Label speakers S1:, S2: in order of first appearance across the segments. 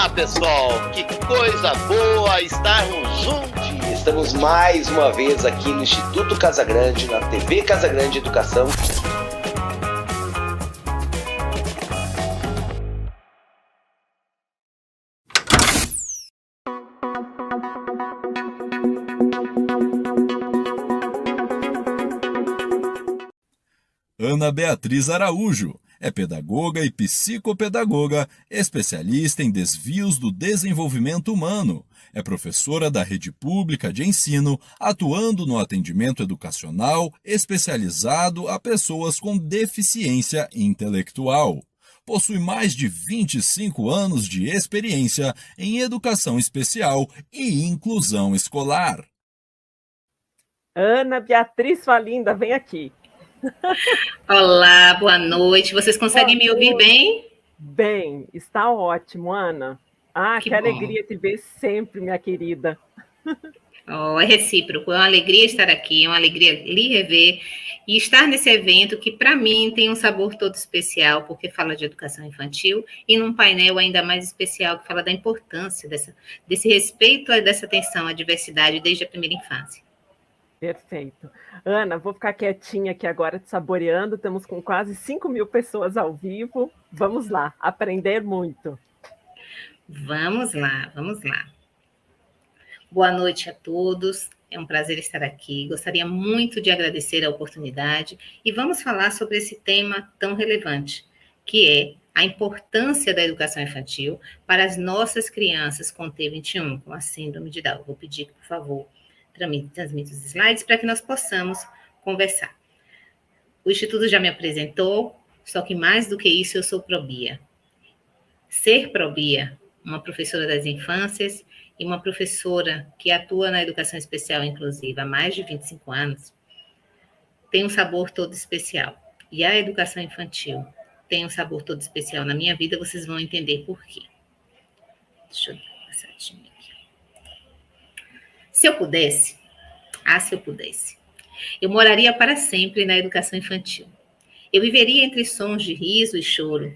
S1: Olá, pessoal! Que coisa boa estarmos juntos!
S2: Estamos mais uma vez aqui no Instituto Casagrande, na TV Casagrande Educação.
S3: Ana Beatriz Araújo é pedagoga e psicopedagoga, especialista em desvios do desenvolvimento humano. É professora da rede pública de ensino, atuando no atendimento educacional especializado a pessoas com deficiência intelectual. Possui mais de 25 anos de experiência em educação especial e inclusão escolar.
S4: Ana Beatriz Falinda, vem aqui.
S5: Olá, boa noite. Vocês conseguem me ouvir bem?
S4: Bem, está ótimo, Ana. Que alegria te ver sempre, minha querida.
S5: É recíproco, é uma alegria estar aqui, é uma alegria lhe rever e estar nesse evento que, para mim, tem um sabor todo especial, porque fala de educação infantil e num painel ainda mais especial que fala da importância desse respeito e dessa atenção à diversidade desde a primeira infância.
S4: Perfeito. Ana, vou ficar quietinha aqui agora, te saboreando. Estamos com quase 5.000 pessoas ao vivo. Vamos lá, aprender muito.
S5: Vamos lá, vamos lá. Boa noite a todos. É um prazer estar aqui. Gostaria muito de agradecer a oportunidade e vamos falar sobre esse tema tão relevante, que é a importância da educação infantil para as nossas crianças com T21, com a síndrome de Down. Vou pedir, por favor, transmita os slides para que nós possamos conversar. O Instituto já me apresentou, só que mais do que isso, eu sou Probia. Ser Probia, uma professora das infâncias e uma professora que atua na educação especial inclusiva há mais de 25 anos, tem um sabor todo especial. E a educação infantil tem um sabor todo especial na minha vida, vocês vão entender por quê. Deixa eu dar uma passadinha aqui. Se eu pudesse, eu moraria para sempre na educação infantil. Eu viveria entre sons de riso e choro,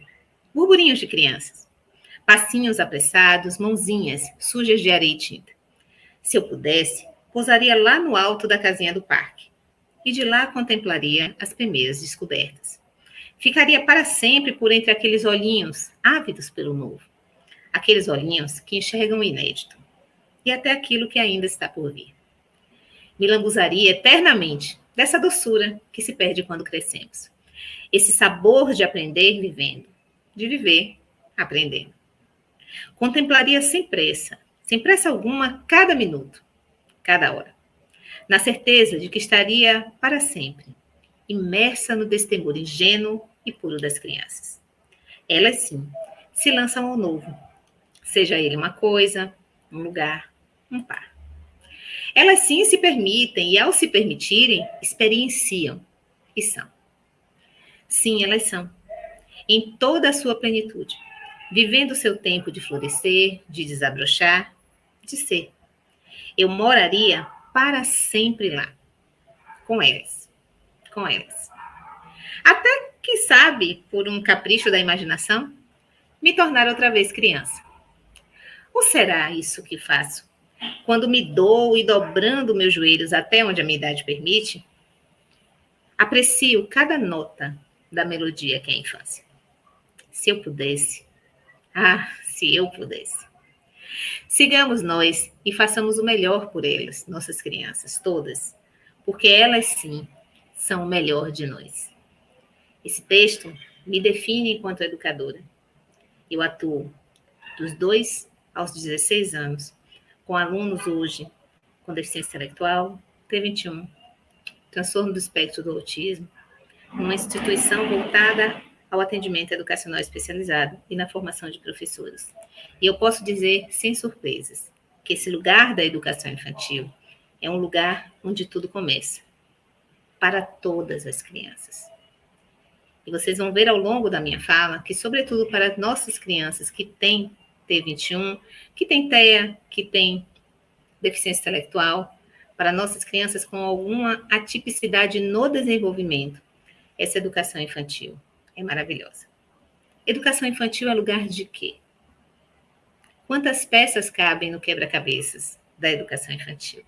S5: burburinhos de crianças, passinhos apressados, mãozinhas sujas de areia e tinta. Se eu pudesse, pousaria lá no alto da casinha do parque e de lá contemplaria as primeiras descobertas. Ficaria para sempre por entre aqueles olhinhos ávidos pelo novo, aqueles olhinhos que enxergam o inédito e até aquilo que ainda está por vir. Me lambuzaria eternamente dessa doçura que se perde quando crescemos. Esse sabor de aprender vivendo, de viver aprendendo. Contemplaria sem pressa alguma, cada minuto, cada hora, na certeza de que estaria para sempre, imersa no destemor ingênuo e puro das crianças. Elas, sim, se lançam ao novo, seja ele uma coisa, um lugar, um par. Elas, sim, se permitem e, ao se permitirem, experienciam e são. Sim, elas são, em toda a sua plenitude, vivendo o seu tempo de florescer, de desabrochar, de ser. Eu moraria para sempre lá, com elas. Até, quem sabe, por um capricho da imaginação, me tornar outra vez criança. Ou será isso que faço? Quando me dou e dobrando meus joelhos até onde a minha idade permite, aprecio cada nota da melodia que é a infância. Se eu pudesse, se eu pudesse. Sigamos nós e façamos o melhor por elas, nossas crianças, todas, porque elas sim são o melhor de nós. Esse texto me define enquanto educadora. Eu atuo dos 2 aos 16 anos com alunos hoje com deficiência intelectual, T21, transtorno do espectro do autismo, numa instituição voltada ao atendimento educacional especializado e na formação de professores. E eu posso dizer, sem surpresas, que esse lugar da educação infantil é um lugar onde tudo começa, para todas as crianças. E vocês vão ver ao longo da minha fala que, sobretudo para as nossas crianças que têm T21, que têm TEA, que têm deficiência intelectual, para nossas crianças com alguma atipicidade no desenvolvimento, essa educação infantil é maravilhosa. Educação infantil é lugar de quê? Quantas peças cabem no quebra-cabeças da educação infantil?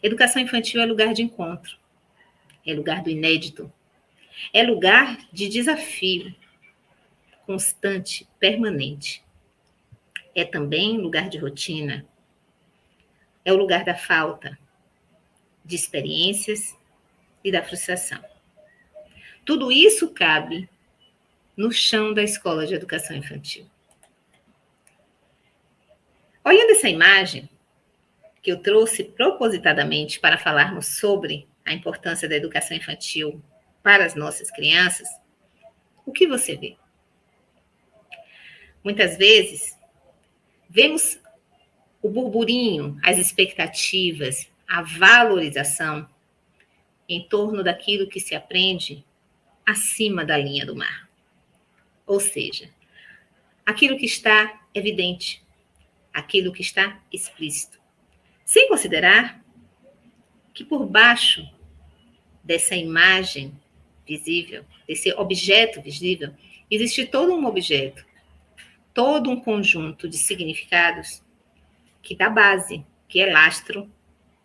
S5: Educação infantil é lugar de encontro, é lugar do inédito, é lugar de desafio constante, permanente. É também lugar de rotina, é o lugar da falta, de experiências e da frustração. Tudo isso cabe no chão da escola de educação infantil. Olhando essa imagem, que eu trouxe propositadamente para falarmos sobre a importância da educação infantil para as nossas crianças, o que você vê? Muitas vezes, vemos o burburinho, as expectativas, a valorização em torno daquilo que se aprende acima da linha do mar. Ou seja, aquilo que está evidente, aquilo que está explícito. Sem considerar que por baixo dessa imagem visível, desse objeto visível, existe todo um objeto, todo um conjunto de significados que dá base, que é lastro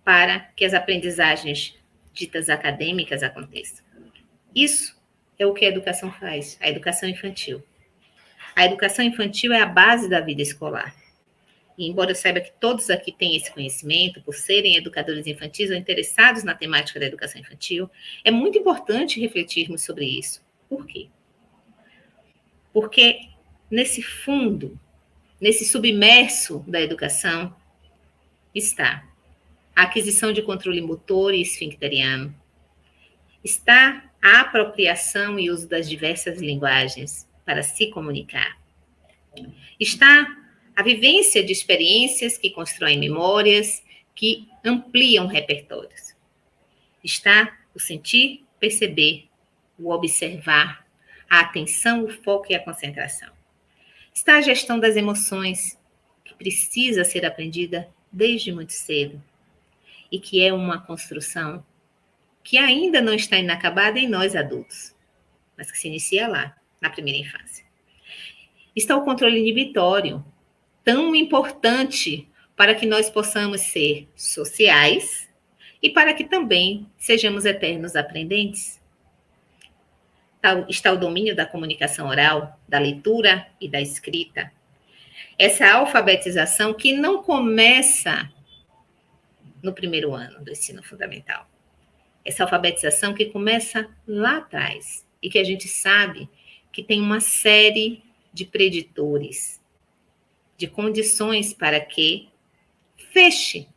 S5: para que as aprendizagens ditas acadêmicas aconteçam. Isso é o que a educação faz, a educação infantil. A educação infantil é a base da vida escolar. E embora eu saiba que todos aqui têm esse conhecimento, por serem educadores infantis ou interessados na temática da educação infantil, é muito importante refletirmos sobre isso. Por quê? Porque nesse fundo, nesse submerso da educação, está a aquisição de controle motor e esfincteriano, está a apropriação e uso das diversas linguagens para se comunicar, está a vivência de experiências que constroem memórias, que ampliam repertórios. Está o sentir, perceber, o observar, a atenção, o foco e a concentração. Está a gestão das emoções, que precisa ser aprendida desde muito cedo e que é uma construção que ainda não está inacabada em nós adultos, mas que se inicia lá, na primeira infância. Está o controle inibitório, tão importante para que nós possamos ser sociais e para que também sejamos eternos aprendentes. Está o domínio da comunicação oral, da leitura e da escrita. Essa alfabetização que não começa no primeiro ano do ensino fundamental. Essa alfabetização que começa lá atrás e que a gente sabe que tem uma série de preditores, de condições para que feche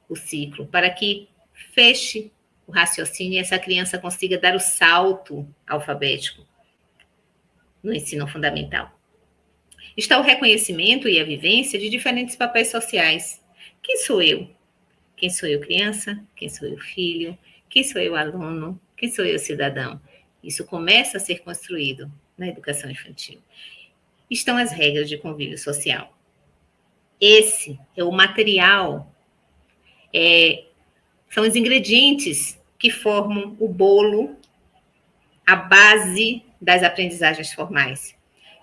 S5: o ciclo, para que feche o raciocínio e essa criança consiga dar o salto alfabético no ensino fundamental. Está o reconhecimento e a vivência de diferentes papéis sociais. Quem sou eu? Quem sou eu, criança? Quem sou eu, filho? Quem sou eu, aluno? Quem sou eu, cidadão? Isso começa a ser construído na educação infantil. Estão as regras de convívio social. Esse é o material, são os ingredientes que formam o bolo, a base das aprendizagens formais,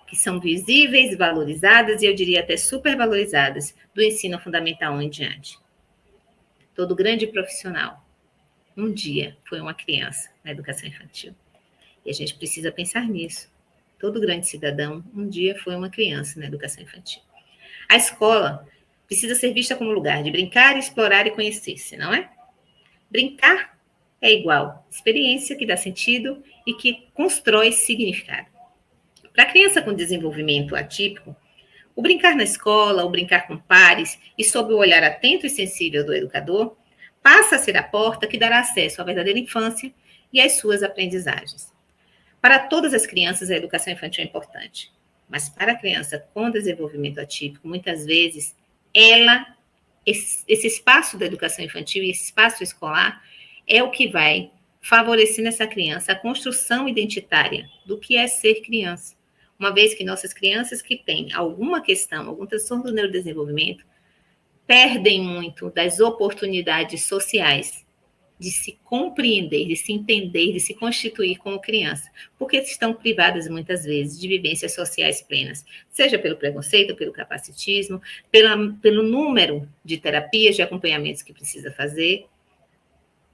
S5: que são visíveis, valorizadas e eu diria até supervalorizadas do ensino fundamental em diante. Todo grande profissional, um dia foi uma criança na educação infantil. E a gente precisa pensar nisso. Todo grande cidadão, um dia foi uma criança na educação infantil. A escola precisa ser vista como lugar de brincar, explorar e conhecer-se, não é? Brincar é igual experiência que dá sentido e que constrói significado. Para a criança com desenvolvimento atípico, o brincar na escola, o brincar com pares e sob o olhar atento e sensível do educador, passa a ser a porta que dará acesso à verdadeira infância e às suas aprendizagens. Para todas as crianças, a educação infantil é importante, mas para a criança com desenvolvimento atípico, muitas vezes, esse espaço da educação infantil e esse espaço escolar é o que vai favorecer nessa criança a construção identitária do que é ser criança. Uma vez que nossas crianças que têm alguma questão, algum transtorno do neurodesenvolvimento, perdem muito das oportunidades sociais de se compreender, de se entender, de se constituir como criança, porque estão privadas muitas vezes de vivências sociais plenas, seja pelo preconceito, pelo capacitismo, pelo número de terapias, de acompanhamentos que precisa fazer,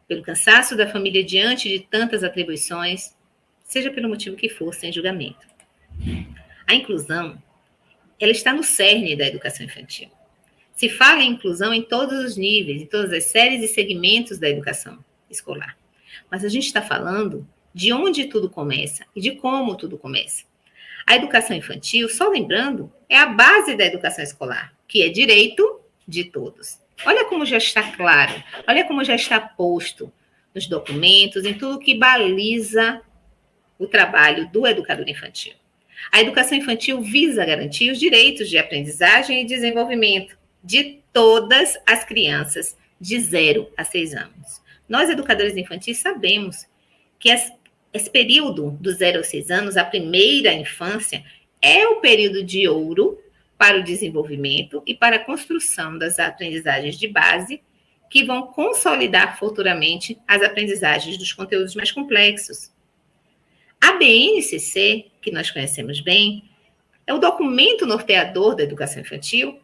S5: pelo cansaço da família diante de tantas atribuições, seja pelo motivo que for, sem julgamento. A inclusão, ela está no cerne da educação infantil. Se fala em inclusão em todos os níveis, em todas as séries e segmentos da educação escolar. Mas a gente está falando de onde tudo começa e de como tudo começa. A educação infantil, só lembrando, é a base da educação escolar, que é direito de todos. Olha como já está claro, olha como já está posto nos documentos, em tudo que baliza o trabalho do educador infantil. A educação infantil visa garantir os direitos de aprendizagem e desenvolvimento de todas as crianças de 0 a 6 anos. Nós, educadores infantis, sabemos que esse período dos 0 a 6 anos, a primeira infância, é o período de ouro para o desenvolvimento e para a construção das aprendizagens de base que vão consolidar futuramente as aprendizagens dos conteúdos mais complexos. A BNCC, que nós conhecemos bem, é o documento norteador da educação infantil.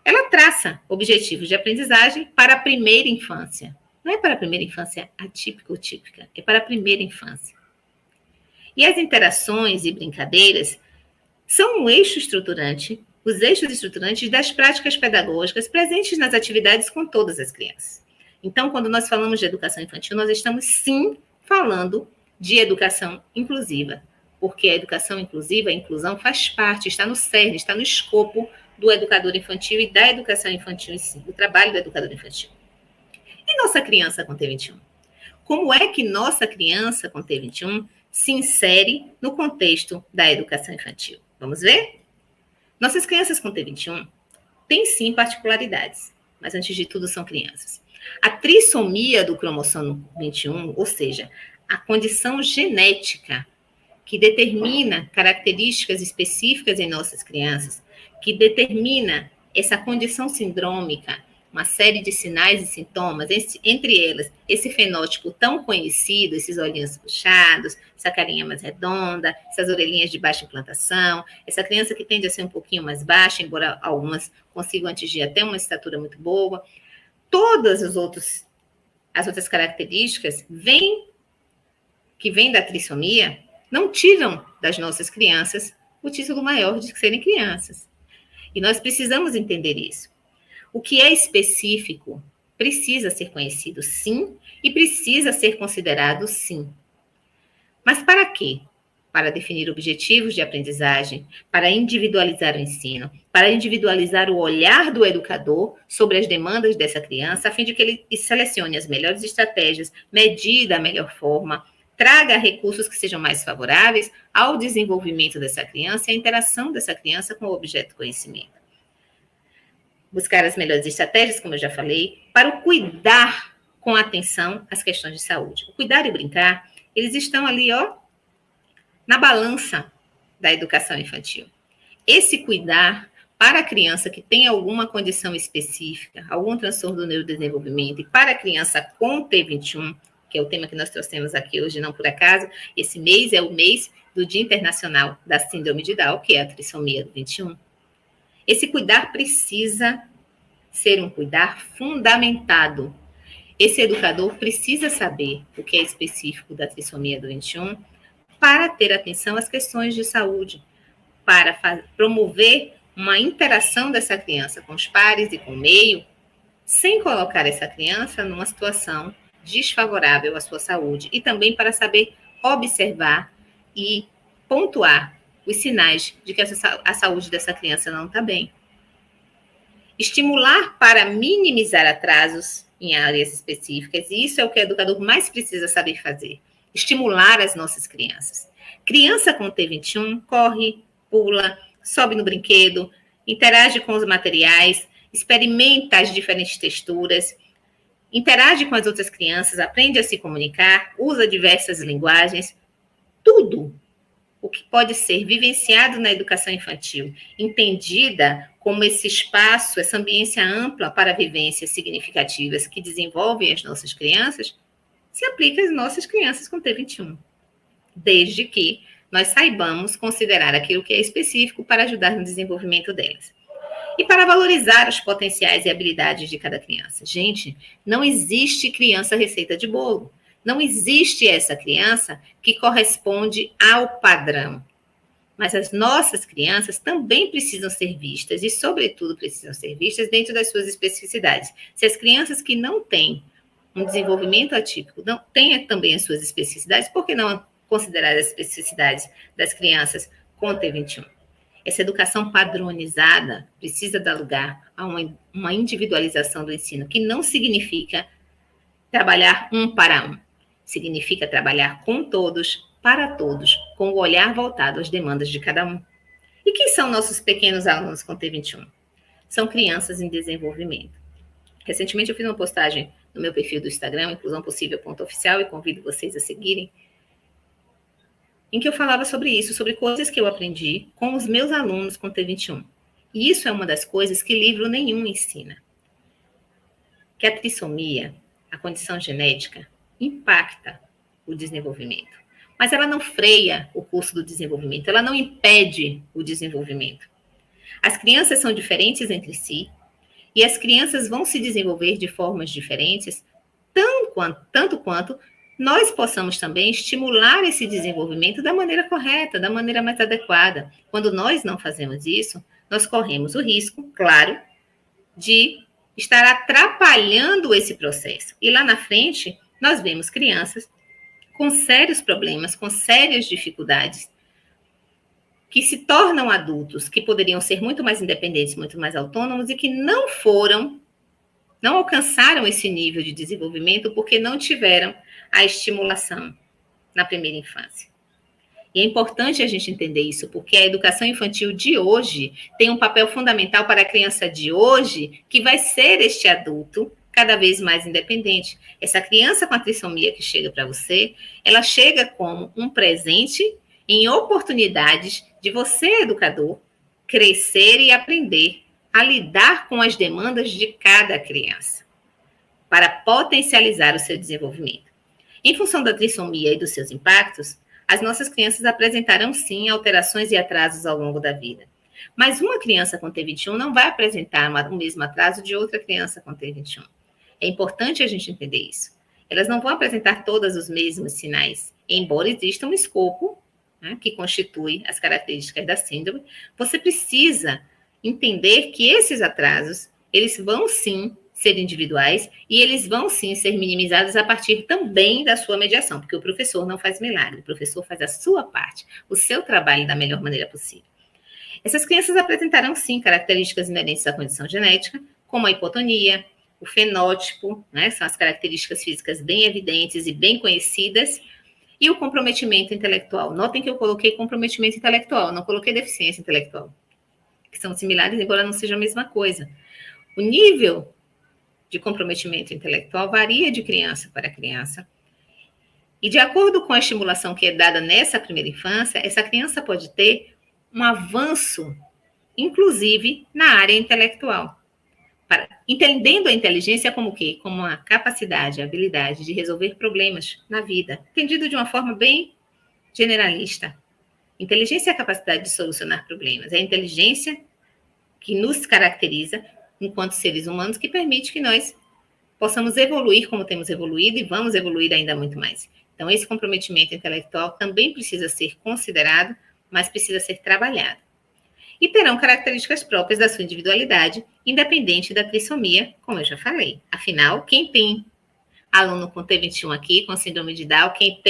S5: Ela traça objetivos de aprendizagem para a primeira infância. Não é para a primeira infância atípica ou típica, é para a primeira infância. E as interações e brincadeiras são um eixo estruturante, os eixos estruturantes das práticas pedagógicas presentes nas atividades com todas as crianças. Então, quando nós falamos de educação infantil, nós estamos sim falando de educação inclusiva, porque a educação inclusiva, a inclusão faz parte, está no cerne, está no escopo do educador infantil e da educação infantil em si, do trabalho do educador infantil. E nossa criança com T21? Como é que nossa criança com T21 se insere no contexto da educação infantil? Vamos ver? Nossas crianças com T21 têm sim particularidades, mas antes de tudo são crianças. A trissomia do cromossomo 21, ou seja, a condição genética que determina características específicas em nossas crianças, que determina essa condição sindrômica, uma série de sinais e sintomas, entre elas, esse fenótipo tão conhecido, esses olhinhos puxados, essa carinha mais redonda, essas orelhinhas de baixa implantação, essa criança que tende a ser um pouquinho mais baixa, embora algumas consigam atingir até uma estatura muito boa. Todas as outras características que vêm da trissomia não tiram das nossas crianças o título maior de serem crianças. E nós precisamos entender isso. O que é específico precisa ser conhecido, sim, e precisa ser considerado, sim. Mas para quê? Para definir objetivos de aprendizagem, para individualizar o ensino, para individualizar o olhar do educador sobre as demandas dessa criança, a fim de que ele selecione as melhores estratégias, medida da melhor forma, traga recursos que sejam mais favoráveis ao desenvolvimento dessa criança e à interação dessa criança com o objeto de conhecimento. Buscar as melhores estratégias, como eu já falei, para o cuidar com atenção às questões de saúde. O cuidar e brincar, eles estão ali, na balança da educação infantil. Esse cuidar para a criança que tem alguma condição específica, algum transtorno do neurodesenvolvimento, e para a criança com T21, que é o tema que nós trouxemos aqui hoje, não por acaso, esse mês é o mês do Dia Internacional da Síndrome de Down, que é a trissomia do 21. Esse cuidar precisa ser um cuidar fundamentado. Esse educador precisa saber o que é específico da trissomia do 21 para ter atenção às questões de saúde, para promover uma interação dessa criança com os pares e com o meio, sem colocar essa criança numa situação desfavorável à sua saúde, e também para saber observar e pontuar os sinais de que a saúde dessa criança não está bem. Estimular para minimizar atrasos em áreas específicas, e isso é o que o educador mais precisa saber fazer. Estimular as nossas crianças. Criança com T21 corre, pula, sobe no brinquedo, interage com os materiais, experimenta as diferentes texturas, interage com as outras crianças, aprende a se comunicar, usa diversas linguagens. Tudo o que pode ser vivenciado na educação infantil, entendida como esse espaço, essa ambiência ampla para vivências significativas que desenvolvem as nossas crianças, se aplica às nossas crianças com T21, desde que nós saibamos considerar aquilo que é específico para ajudar no desenvolvimento delas. E para valorizar os potenciais e habilidades de cada criança. Gente, não existe criança receita de bolo. Não existe essa criança que corresponde ao padrão. Mas as nossas crianças também precisam ser vistas e, sobretudo, precisam ser vistas dentro das suas especificidades. Se as crianças que não têm um desenvolvimento atípico não têm também as suas especificidades, por que não considerar as especificidades das crianças com T21? Essa educação padronizada precisa dar lugar a uma individualização do ensino, que não significa trabalhar um para um. Significa trabalhar com todos, para todos, com o olhar voltado às demandas de cada um. E quem são nossos pequenos alunos com T21? São crianças em desenvolvimento. Recentemente eu fiz uma postagem no meu perfil do Instagram, inclusãopossível.oficial, e convido vocês a seguirem, em que eu falava sobre isso, sobre coisas que eu aprendi com os meus alunos com T21. E isso é uma das coisas que livro nenhum ensina. Que a trissomia, a condição genética, impacta o desenvolvimento. Mas ela não freia o curso do desenvolvimento, ela não impede o desenvolvimento. As crianças são diferentes entre si, e as crianças vão se desenvolver de formas diferentes, tanto quanto nós possamos também estimular esse desenvolvimento da maneira correta, da maneira mais adequada. Quando nós não fazemos isso, nós corremos o risco, claro, de estar atrapalhando esse processo. E lá na frente, nós vemos crianças com sérios problemas, com sérias dificuldades, que se tornam adultos, que poderiam ser muito mais independentes, muito mais autônomos, e que não alcançaram esse nível de desenvolvimento porque não tiveram a estimulação na primeira infância. E é importante a gente entender isso, porque a educação infantil de hoje tem um papel fundamental para a criança de hoje, que vai ser este adulto cada vez mais independente. Essa criança com a trissomia que chega para você, ela chega como um presente em oportunidades de você, educador, crescer e aprender a lidar com as demandas de cada criança, para potencializar o seu desenvolvimento. Em função da trissomia e dos seus impactos, as nossas crianças apresentarão, sim, alterações e atrasos ao longo da vida. Mas uma criança com T21 não vai apresentar o mesmo atraso de outra criança com T21. É importante a gente entender isso. Elas não vão apresentar todos os mesmos sinais, embora exista um escopo, né, que constitui as características da síndrome. Você precisa entender que esses atrasos, eles vão, sim, ser individuais e eles vão, sim, ser minimizados a partir também da sua mediação, porque o professor não faz milagre, o professor faz a sua parte, o seu trabalho da melhor maneira possível. Essas crianças apresentarão, sim, características inerentes à condição genética, como a hipotonia, o fenótipo, né, são as características físicas bem evidentes e bem conhecidas, e o comprometimento intelectual. Notem que eu coloquei comprometimento intelectual, não coloquei deficiência intelectual, que são similares, embora não seja a mesma coisa. O nível de comprometimento intelectual varia de criança para criança. E de acordo com a estimulação que é dada nessa primeira infância, essa criança pode ter um avanço, inclusive, na área intelectual. Entendendo a inteligência como o quê? Como a capacidade, a habilidade de resolver problemas na vida. Entendido de uma forma bem generalista. Inteligência é a capacidade de solucionar problemas. É a inteligência que nos caracteriza enquanto seres humanos, que permite que nós possamos evoluir como temos evoluído e vamos evoluir ainda muito mais. Então, esse comprometimento intelectual também precisa ser considerado, mas precisa ser trabalhado. E terão características próprias da sua individualidade, independente da trissomia, como eu já falei. Afinal, quem tem aluno com T21 aqui, com síndrome de Down, quem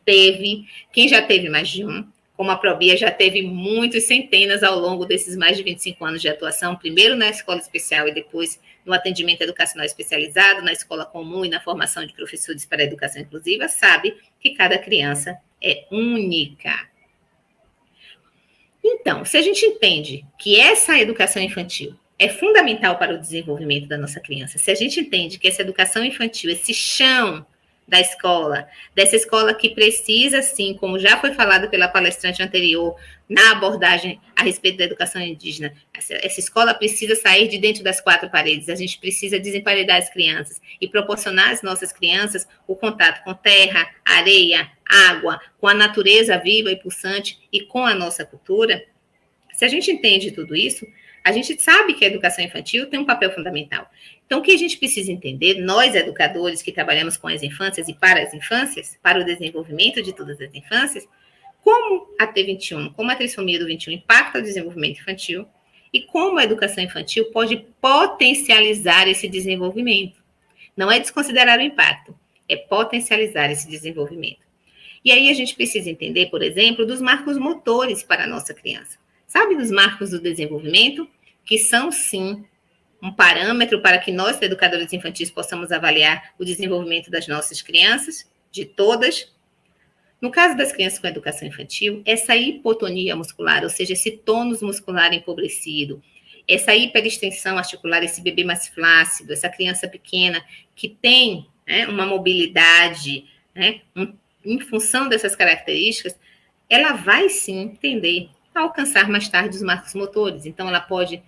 S5: teve, quem já teve mais de um, como a Probia já teve muitos, centenas ao longo desses mais de 25 anos de atuação, primeiro na escola especial e depois no atendimento educacional especializado, na escola comum e na formação de professores para a educação inclusiva, sabe que cada criança é única. Então, se a gente entende que essa educação infantil é fundamental para o desenvolvimento da nossa criança, se a gente entende que essa educação infantil, esse chão da escola, dessa escola que precisa, sim, como já foi falado pela palestrante anterior, na abordagem a respeito da educação indígena, essa escola precisa sair de dentro das quatro paredes, a gente precisa desemparedar as crianças e proporcionar às nossas crianças o contato com terra, areia, água, com a natureza viva e pulsante e com a nossa cultura. Se a gente entende tudo isso, a gente sabe que a educação infantil tem um papel fundamental. Então, o que a gente precisa entender, nós educadores que trabalhamos com as infâncias e para as infâncias, para o desenvolvimento de todas as infâncias, como a T21, como a trissomia do 21 impacta o desenvolvimento infantil e como a educação infantil pode potencializar esse desenvolvimento. Não é desconsiderar o impacto, é potencializar esse desenvolvimento. E aí a gente precisa entender, por exemplo, dos marcos motores para a nossa criança. Sabe dos marcos do desenvolvimento? Que são, sim, um parâmetro para que nós, educadores infantis, possamos avaliar o desenvolvimento das nossas crianças, de todas. No caso das crianças com educação infantil, essa hipotonia muscular, ou seja, esse tônus muscular empobrecido, essa hiperextensão articular, esse bebê mais flácido, essa criança pequena que tem, né, uma mobilidade, né, em função dessas características, ela vai, sim, tender a alcançar mais tarde os marcos motores. Então, ela pode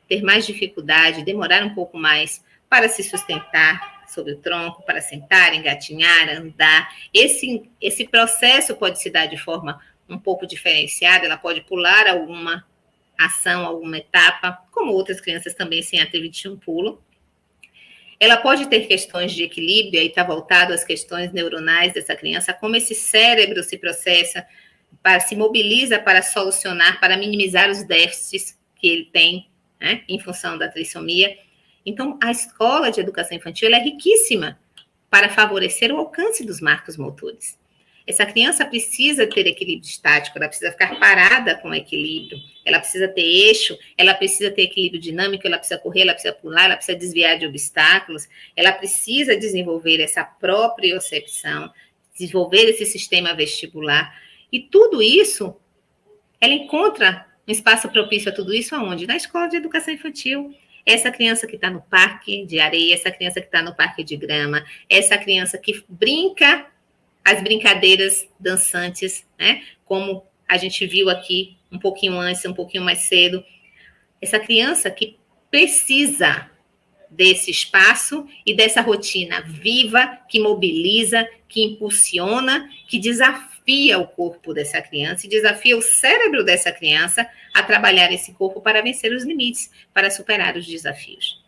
S5: ter mais dificuldade, demorar um pouco mais para se sustentar sobre o tronco, para sentar, engatinhar, andar. Esse processo pode se dar de forma um pouco diferenciada, ela pode pular alguma ação, alguma etapa, como outras crianças também sem a T21 pulam. Ela pode ter questões de equilíbrio, aí está voltado às questões neuronais dessa criança, como esse cérebro se processa, se mobiliza para solucionar, para minimizar os déficits que ele tem, né, em função da trissomia. Então, a escola de educação infantil é riquíssima para favorecer o alcance dos marcos motores. Essa criança precisa ter equilíbrio estático, ela precisa ficar parada com equilíbrio, ela precisa ter eixo, ela precisa ter equilíbrio dinâmico, ela precisa correr, ela precisa pular, ela precisa desviar de obstáculos, ela precisa desenvolver essa propriocepção, desenvolver esse sistema vestibular. E tudo isso, ela encontra um espaço propício a tudo isso aonde? Na escola de educação infantil. Essa criança que está no parque de areia, essa criança que está no parque de grama, essa criança que brinca as brincadeiras dançantes, né? Como a gente viu aqui um pouquinho antes, um pouquinho mais cedo. Essa criança que precisa desse espaço e dessa rotina viva, que mobiliza, que impulsiona, que desafia o corpo dessa criança e desafia o cérebro dessa criança a trabalhar esse corpo para vencer os limites, para superar os desafios.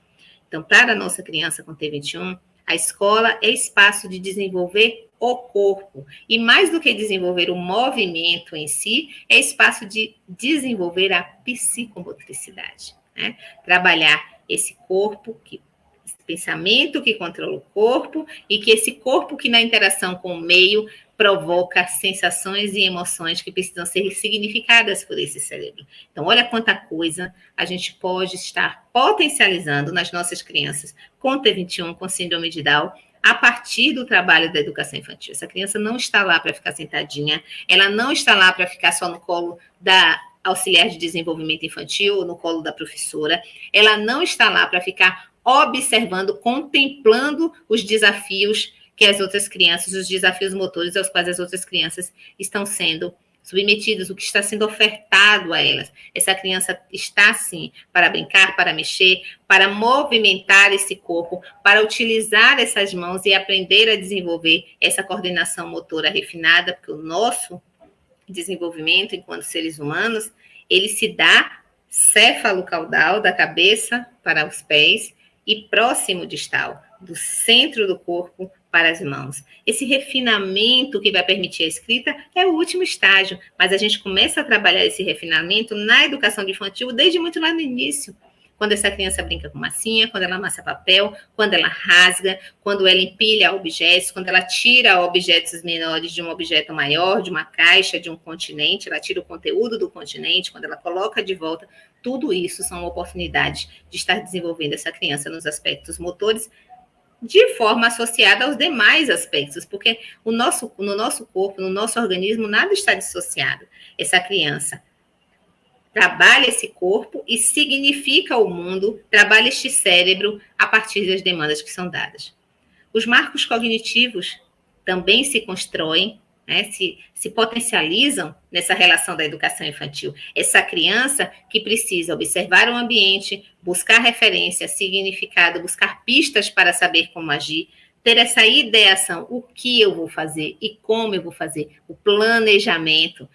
S5: Então, para a nossa criança com T21, a escola é espaço de desenvolver o corpo. E mais do que desenvolver o movimento em si, é espaço de desenvolver a psicomotricidade, né? Trabalhar esse corpo, esse pensamento que controla o corpo, e que esse corpo que na interação com o meio provoca sensações e emoções que precisam ser significadas por esse cérebro. Então, olha quanta coisa a gente pode estar potencializando nas nossas crianças com T21, com síndrome de Down, a partir do trabalho da educação infantil. Essa criança não está lá para ficar sentadinha, ela não está lá para ficar só no colo da auxiliar de desenvolvimento infantil ou no colo da professora, ela não está lá para ficar observando, contemplando os desafios que as outras crianças, os desafios motores aos quais as outras crianças estão sendo submetidas, o que está sendo ofertado a elas. Essa criança está, sim, para brincar, para mexer, para movimentar esse corpo, para utilizar essas mãos e aprender a desenvolver essa coordenação motora refinada, porque o nosso desenvolvimento enquanto seres humanos, ele se dá céfalo-caudal, da cabeça para os pés, e próximo distal, do centro do corpo para as mãos. Esse refinamento que vai permitir a escrita é o último estágio, mas a gente começa a trabalhar esse refinamento na educação infantil desde muito lá no início, quando essa criança brinca com massinha, quando ela amassa papel, quando ela rasga, quando ela empilha objetos, quando ela tira objetos menores de um objeto maior, de uma caixa, de um continente, ela tira o conteúdo do continente, quando ela coloca de volta. Tudo isso são oportunidades de estar desenvolvendo essa criança nos aspectos motores, de forma associada aos demais aspectos, porque no nosso corpo, no nosso organismo, nada está dissociado. Essa criança trabalha esse corpo e significa o mundo, trabalha este cérebro a partir das demandas que são dadas. Os marcos cognitivos também se constroem, né, se potencializam nessa relação da educação infantil. Essa criança que precisa observar o ambiente, buscar referência, significado, buscar pistas para saber como agir, ter essa ideação, o que eu vou fazer e como eu vou fazer, o planejamento.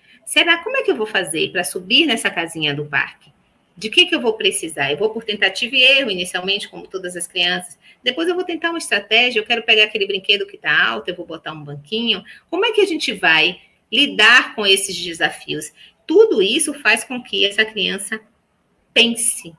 S5: Como é que eu vou fazer para subir nessa casinha do parque? De que eu vou precisar? Eu vou por tentativa e erro, inicialmente, como todas as crianças. Depois eu vou tentar uma estratégia, eu quero pegar aquele brinquedo que está alto, eu vou botar um banquinho. Como é que a gente vai lidar com esses desafios? Tudo isso faz com que essa criança pense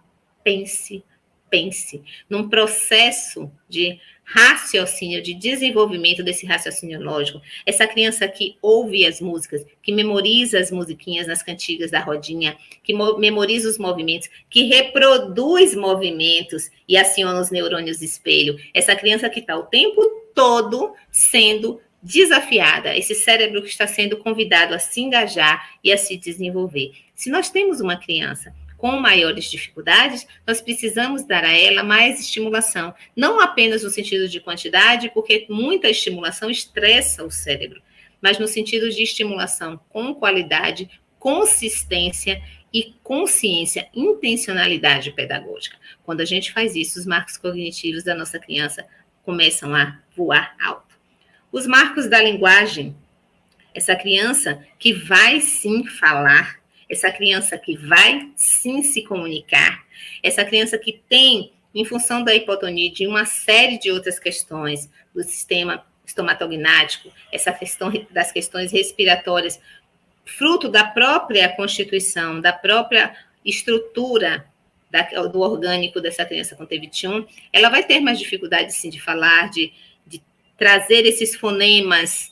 S5: num processo de raciocínio, de desenvolvimento desse raciocínio lógico. Essa criança que ouve as músicas, que memoriza as musiquinhas nas cantigas da rodinha, que memoriza os movimentos, que reproduz movimentos e aciona os neurônios espelho. Essa criança que está o tempo todo sendo desafiada, esse cérebro que está sendo convidado a se engajar e a se desenvolver. Se nós temos uma criança com maiores dificuldades, nós precisamos dar a ela mais estimulação. Não apenas no sentido de quantidade, porque muita estimulação estressa o cérebro, mas no sentido de estimulação com qualidade, consistência e consciência, intencionalidade pedagógica. Quando a gente faz isso, os marcos cognitivos da nossa criança começam a voar alto. Os marcos da linguagem, essa criança que vai sim falar, essa criança que vai sim se comunicar, essa criança que tem, em função da hipotonide, uma série de outras questões do sistema estomatognático, essa questão das questões respiratórias, fruto da própria constituição, da própria estrutura do orgânico dessa criança com T21, ela vai ter mais dificuldade, sim, de falar, de trazer esses fonemas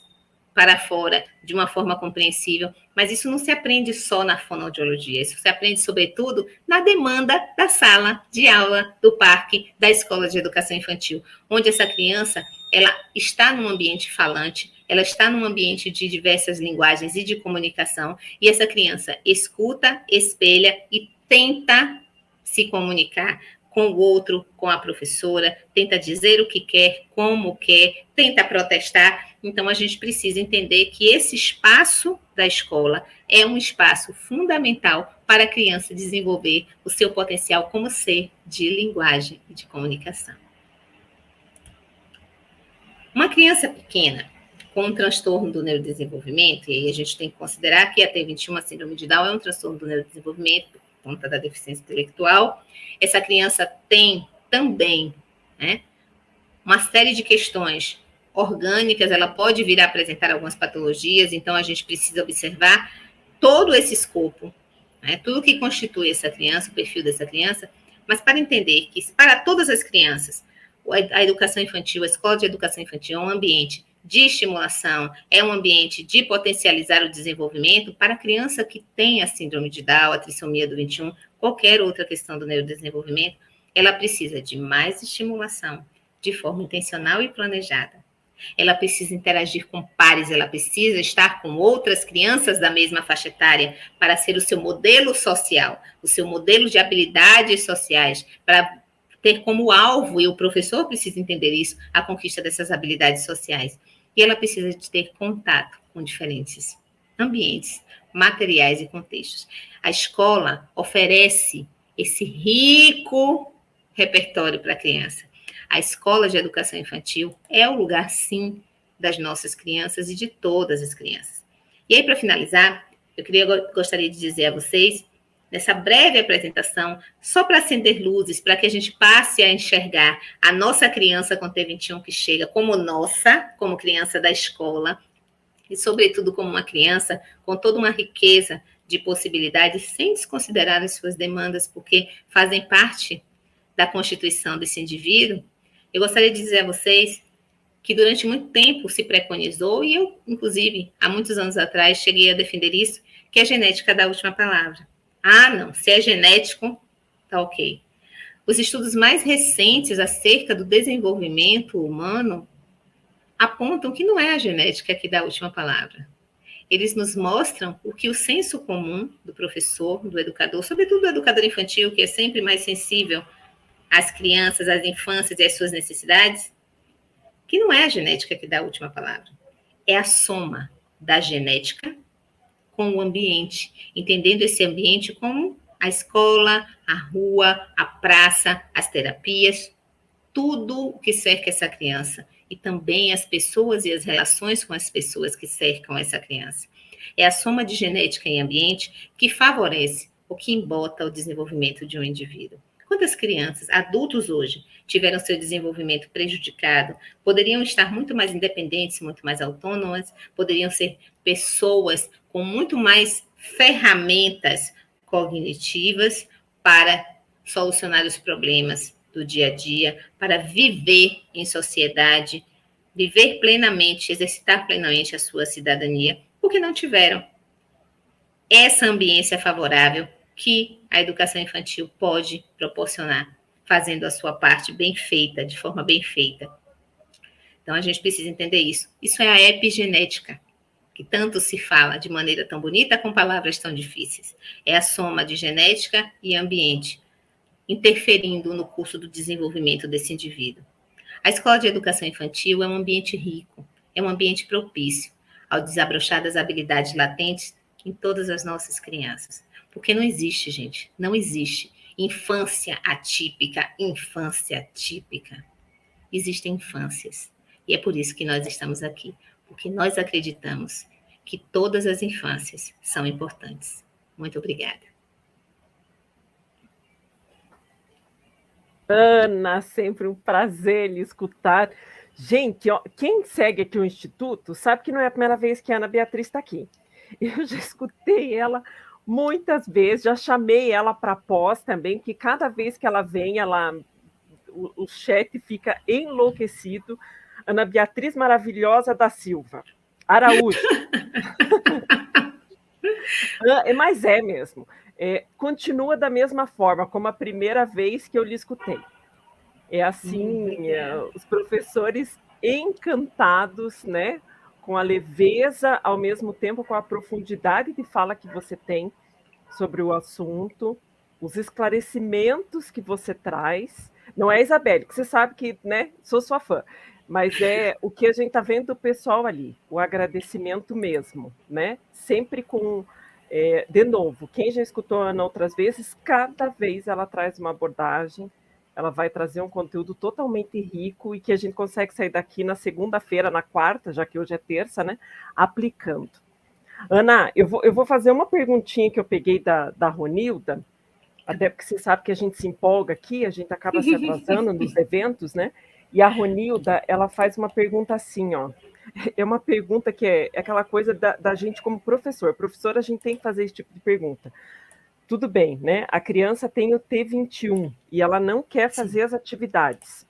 S5: para fora de uma forma compreensível, mas isso não se aprende só na fonoaudiologia, isso se aprende, sobretudo, na demanda da sala de aula, do parque, da escola de educação infantil, onde essa criança, ela está num ambiente falante, ela está num ambiente de diversas linguagens e de comunicação, e essa criança escuta, espelha e tenta se comunicar com o outro, com a professora, tenta dizer o que quer, como quer, tenta protestar. Então, a gente precisa entender que esse espaço da escola é um espaço fundamental para a criança desenvolver o seu potencial como ser de linguagem e de comunicação. Uma criança pequena com um transtorno do neurodesenvolvimento, e aí a gente tem que considerar que a T21, a síndrome de Down, é um transtorno do neurodesenvolvimento, por conta da deficiência intelectual. Essa criança tem também, né, uma série de questões orgânicas, ela pode vir a apresentar algumas patologias, então a gente precisa observar todo esse escopo, né, tudo que constitui essa criança, o perfil dessa criança, mas para entender que para todas as crianças, a educação infantil, a escola de educação infantil é um ambiente de estimulação, é um ambiente de potencializar o desenvolvimento para a criança que tem a síndrome de Down, a trissomia do 21, qualquer outra questão do neurodesenvolvimento, ela precisa de mais estimulação, de forma intencional e planejada. Ela precisa interagir com pares, ela precisa estar com outras crianças da mesma faixa etária para ser o seu modelo social, o seu modelo de habilidades sociais, para ter como alvo, e o professor precisa entender isso, a conquista dessas habilidades sociais. E ela precisa de ter contato com diferentes ambientes, materiais e contextos. A escola oferece esse rico repertório para a criança. A escola de educação infantil é o lugar, sim, das nossas crianças e de todas as crianças. E aí, para finalizar, gostaria de dizer a vocês, nessa breve apresentação, só para acender luzes, para que a gente passe a enxergar a nossa criança com T21 que chega como nossa, como criança da escola, e, sobretudo, como uma criança com toda uma riqueza de possibilidades, sem desconsiderar as suas demandas, porque fazem parte da constituição desse indivíduo. Eu gostaria de dizer a vocês que durante muito tempo se preconizou, e eu, inclusive, há muitos anos atrás, cheguei a defender isso, que a genética dá a última palavra. Ah, não, se é genético, tá ok. Os estudos mais recentes acerca do desenvolvimento humano apontam que não é a genética que dá a última palavra. Eles nos mostram o que o senso comum do professor, do educador, sobretudo do educador infantil, que é sempre mais sensível às crianças, às infâncias e às suas necessidades, que não é a genética que dá a última palavra. é a soma da genética com o ambiente, entendendo esse ambiente como a escola, a rua, a praça, as terapias, tudo o que cerca essa criança e também as pessoas e as relações com as pessoas que cercam essa criança. É a soma de genética e ambiente que favorece ou que embota o desenvolvimento de um indivíduo. Quantas crianças, adultos hoje, tiveram seu desenvolvimento prejudicado, poderiam estar muito mais independentes, muito mais autônomas, poderiam ser pessoas com muito mais ferramentas cognitivas para solucionar os problemas do dia a dia, para viver em sociedade, viver plenamente, exercitar plenamente a sua cidadania, porque não tiveram essa ambiência favorável que a educação infantil pode proporcionar, fazendo a sua parte bem feita, de forma bem feita. Então, a gente precisa entender isso. Isso é a epigenética, que tanto se fala de maneira tão bonita com palavras tão difíceis. É a soma de genética e ambiente, interferindo no curso do desenvolvimento desse indivíduo. A escola de educação infantil é um ambiente rico, é um ambiente propício ao desabrochar das habilidades latentes em todas as nossas crianças. Porque não existe, gente, não existe infância atípica, infância típica. Existem infâncias. E é por isso que nós estamos aqui, porque nós acreditamos que todas as infâncias são importantes. Muito obrigada.
S4: Ana, sempre um prazer lhe escutar. Gente, ó, quem segue aqui o Instituto sabe que não é a primeira vez que a Ana Beatriz está aqui. Eu já escutei ela muitas vezes, já chamei ela para pós também, que cada vez que ela vem, o chat fica enlouquecido. Ana Beatriz Maravilhosa da Silva Araújo. Mas é mesmo. Continua da mesma forma, como a primeira vez que eu lhe escutei. É assim, os professores encantados, né? Com a leveza, ao mesmo tempo com a profundidade de fala que você tem sobre o assunto, os esclarecimentos que você traz. Não é, Isabelle, que você sabe que, né, sou sua fã, mas é o que a gente está vendo do pessoal ali, o agradecimento mesmo, né? Sempre com, de novo, quem já escutou a Ana outras vezes, cada vez ela traz uma abordagem, ela vai trazer um conteúdo totalmente rico e que a gente consegue sair daqui na segunda-feira, na quarta, já que hoje é terça, né? Aplicando. Ana, eu vou fazer uma perguntinha que eu peguei da Ronilda, até porque você sabe que a gente se empolga aqui, a gente acaba se atrasando nos eventos, né? E a Ronilda, ela faz uma pergunta assim, ó. É uma pergunta que é aquela coisa da gente como professor. Professor, a gente tem que fazer esse tipo de pergunta. Tudo bem, né? A criança tem o T21 e ela não quer fazer as atividades.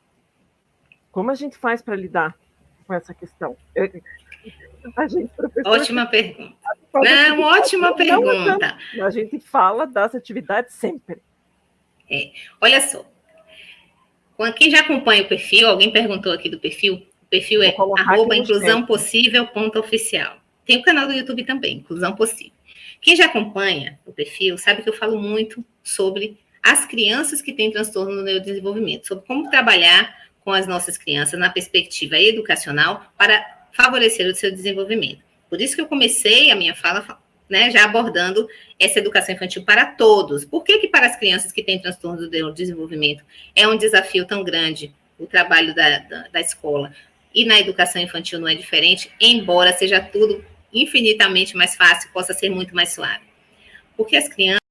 S4: Como a gente faz para lidar com essa questão? A gente, professor,
S5: ótima pergunta. Não, ótima pergunta.
S4: A gente fala das atividades sempre.
S5: Olha só. Quem já acompanha o perfil, alguém perguntou aqui do perfil, o perfil é @inclusãopossível.oficial. Tem o canal do YouTube também, Inclusão Possível. Quem já acompanha o perfil sabe que eu falo muito sobre as crianças que têm transtorno no neurodesenvolvimento, sobre como trabalhar com as nossas crianças na perspectiva educacional para favorecer o seu desenvolvimento. Por isso que eu comecei a minha fala, né, já abordando essa educação infantil para todos. Por que para as crianças que têm transtorno do neurodesenvolvimento é um desafio tão grande o trabalho da escola? E na educação infantil não é diferente, embora seja tudo infinitamente mais fácil, possa ser muito mais suave. Porque as crianças